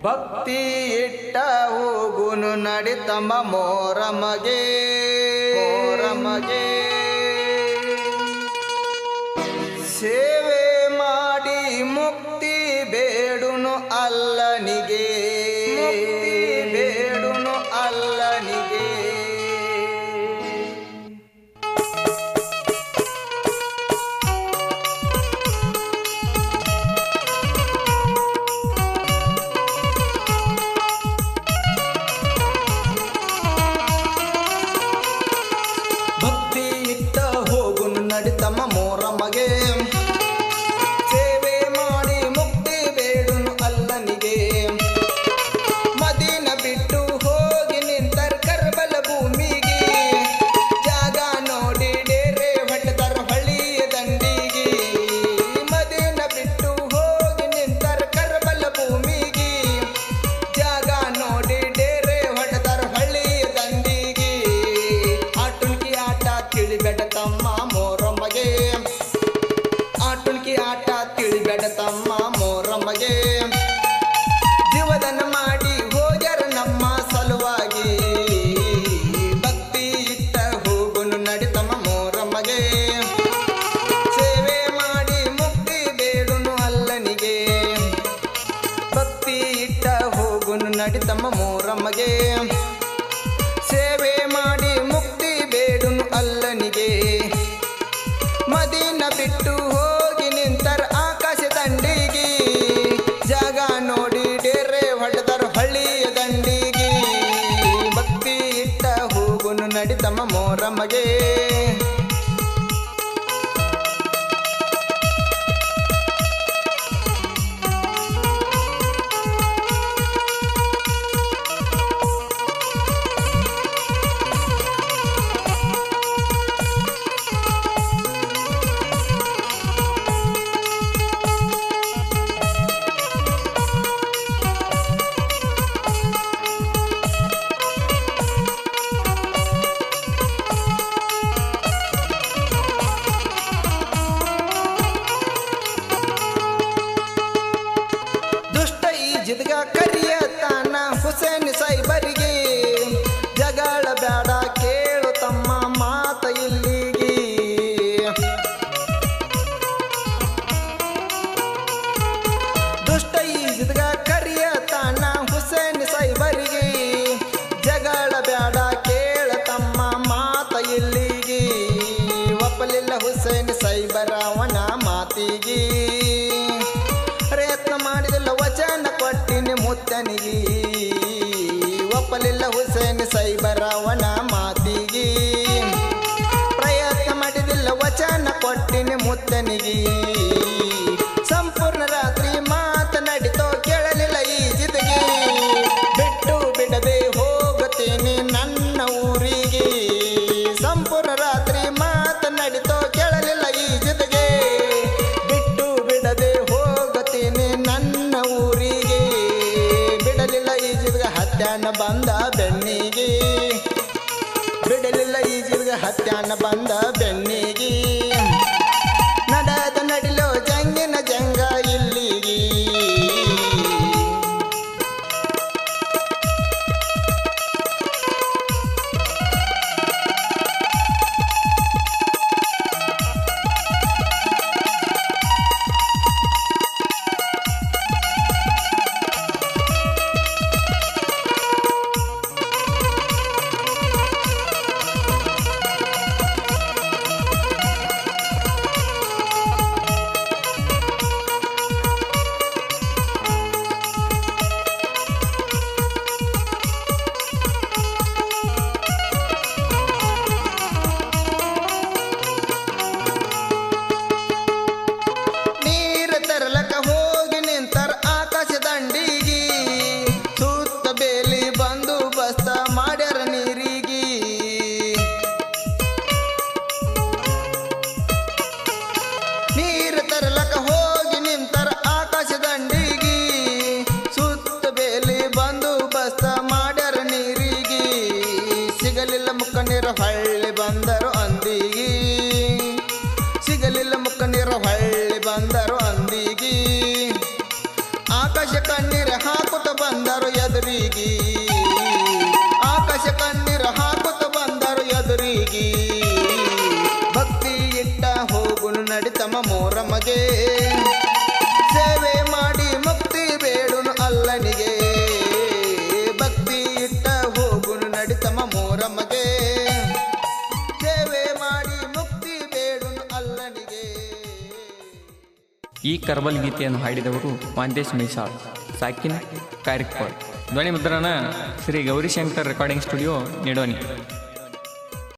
ಭಕ್ತಿ ಇಟ್ಟ ಹೋಗುನು ನಡಿತಮ್ಮ ಮೋರಮಗೆ ಸೇವೆ ಮಾಡಿ ಮುಕ್ತಿ ಬೇಡುನು ಅಲ್ಲನಿಗೆ ಭಕ್ತಿ ಇಟ್ಟ ಹೋಗುನು ನಡಿತಮ್ಮ ಮೋರಮಗೆ ಸೇವೆ ಮಾಡಿ ಮುಕ್ತಿ ಬೇಡುನು ಅಲ್ಲನಿಗೆ ಮದಿನ ಬಿಟ್ಟು ಹೋಗಿ ನಿಂತರ ಕರ್ಬಲ ಭೂಮಿಗೆ ಜಾಗ ನೋಡಿ ಡೇರೆ ಹೊಟ್ಟದರ ಹಳ್ಳಿಯ ದಂಡಿಗೆ ಮದಿನ ಬಿಟ್ಟು ಹೋಗಿ ನಿಂತರ ಕರ್ಬಲ ಭೂಮಿಗೆ ಜಾಗ ನೋಡಿ ಡೇರೆ ಹೊಟ್ಟದರ ಹಳ್ಳಿಯ ದಂಡಿಗೆ ಆಟುಲ್ಕಿ ಆಟ ತಿಳಿಬೇಡ ತಮ್ಮ ಮೋರಮ್ಮಗೆ ಆಟುಲ್ಕಿ ಆಟ ತಿಳಿಬೇಡ ತಮ್ಮ ಮೋರಮ್ಮಗೆ ಜೀವದನ್ನ ಮಾಡಿ ಹೋಗ್ಯಾರ ನಮ್ಮ ಸಲುವಾಗಿ ಭಕ್ತಿ ಇಟ್ಟ ಹೋಗುನು ನಡಿತಮ್ಮ ಮೋರಮ್ಮಗೆ ಸೇವೆ ಮಾಡಿ ಮುಕ್ತಿ ಬೇಡುನು ಅಲ್ಲನಿಗೆ ಭಕ್ತಿ ಇಟ್ಟ ಹೋಗುನು ನಡಿತಮ್ಮ ಮೋರಮ್ಮಗೆ ಸೇವೆ ಮಾಡಿ ಮುಕ್ತಿ ಬೇಡುನು ಅಲ್ಲನಿಗೆ ಮದಿನ ಬಿಟ್ಟು ಹೋಗಿ ನಿಂತರ ಆಕಾಶ ದಂಡಿಗೆ ಜಾಗ ನೋಡಿ ಡೇರೆ ಹೊಡೆದರ ಹಳ್ಳಿಯ ದಂಡಿಗೆ ಭಕ್ತಿ ಇಟ್ಟ ಹೋಗುನು ನಡಿತಮ್ಮ ಮೋರಮ್ಮಗೆ ದುಷ್ಟ ಈ ಜಿದ್ಗ ಕರಿಯತಾನ ಹುಸೇನ್ ಸೈಬರಿಗೆ ಜಗಳ ಬೇಡ ಕೇಳು ತಮ್ಮ ಮಾತ ಇಲ್ಲಿಗೆ ದುಷ್ಟ ಈ ಜಿದ್ಗ ಕರಿಯತಾನ ಹುಸೇನ್ ಸೈಬರಿಗೆ ಜಗಳ ಬೇಡ ಕೇಳ ತಮ್ಮ ಮಾತ ಇಲ್ಲಿಗೆ ಒಪ್ಪಲಿಲ್ಲ ಹುಸೇನ್ ಸೈಬರ ಅವನ ಮಾತಿಗೆ ಪ್ರಯತ್ನ ಮಾಡಿದಿಲ್ಲ ವಚನ ಕೊಟ್ಟಿನಿ ಮುತ್ತನಿಗೆ ಒಪ್ಪಲಿಲ್ಲ ಹುಸೇನ್ ಸೈಬರ ಅವನ ಮಾತಿಗೆ ಪ್ರಯತ್ನ ಮಾಡಿದಿಲ್ಲ ವಚನ ಕೊಟ್ಟಿನಿ ಮುತ್ತನಿಗೆ ಸಂಪೂರ್ಣ ರಾತ್ರಿ ಮಾತನಾಡಿತೋ ಕೇಳಲಿಲ್ಲ ಈ ಜಿದ್ಗೆ ಬಿಟ್ಟು ಬಿಡದೆ ಹೋಗುತ್ತೀನಿ ನನ್ನ ಊರಿಗೆ ಸಂಪೂರ್ಣ ರಾತ್ರಿ ಮಾತನಾಡಿತೋ ಕೇಳಲಿಲ್ಲ ಈ ಜಿದ್ಗೆ ಬಿಟ್ಟು ಬಿಡದೆ ಹೋಗುತ್ತೀನಿ ನನ್ನ ಊರಿಗೆ ಬಿಡಲಿಲ್ಲ ಈ ಜಿದ್ಗ ಹತ್ಯಾನ ಬಂದ ಬೆನ್ನಿಗೆ ಬಿಡಲಿಲ್ಲ ಈ ಜಿದ್ಗ ಹತ್ಯಾನ ಬಂದ ಬೆನ್ನಿಗೆ ನಡೆದ ನಡಿಲೋ ಜಂಗಿನ ಜಂಗ ಇಲ್ಲಿಗೆ ಹೊಳ್ಳಿ ಬಂದರು ಅಂದಿಗಿ, ಸಿಗಲಿಲ್ಲ ಮುಖ ನೀರು ಹೊಳ್ಳಿ ಬಂದರು ಅಂದಿಗಿ. ಆಕಾಶ ಕಣ್ಣೀರ ಹಾಕುತ್ತ ಬಂದ ಎದುರಿಗಿ ಆಕಾಶ ಕಣ್ಣೀರ ಹಾಕುತ್ತ ಬಂದರು ಎದುರಿಗಿ ಭಕ್ತಿ ಇಟ್ಟ ಹೋಗುನು ನಡಿತಮ್ಮ ಮೋರಮ್ಮಗೆ ಸೇವೆ ಮಾಡಿ ಮುಕ್ತಿ ಬೇಡುನು ಅಲ್ಲನಿಗೆ ಭಕ್ತಿ ಇಟ್ಟ ಹೋಗುನು ನಡಿತಮ್ಮ ಮೋರಮ್ಮಗೆ ಸೇವೆ ಮಾಡಿ ಮುಕ್ತಿ ಬೇಡುನು ಅಲ್ಲನಿಗೆ. ಈ ಕರ್ಬಲ್ ಗೀತೆಯನ್ನು ಹಾಡಿದವರು ಮಾಂತೇಶ್ ಮೈಸಾಳ್, ಸಾಕಿನ ಕಾರಿಕ್ಪಾಳ್. ಧ್ವನಿ ಮುದ್ರಣ ಶ್ರೀ ಗೌರಿಶಂಕರ್ ರೆಕಾರ್ಡಿಂಗ್ ಸ್ಟುಡಿಯೋ ನಿಡೋನಿ.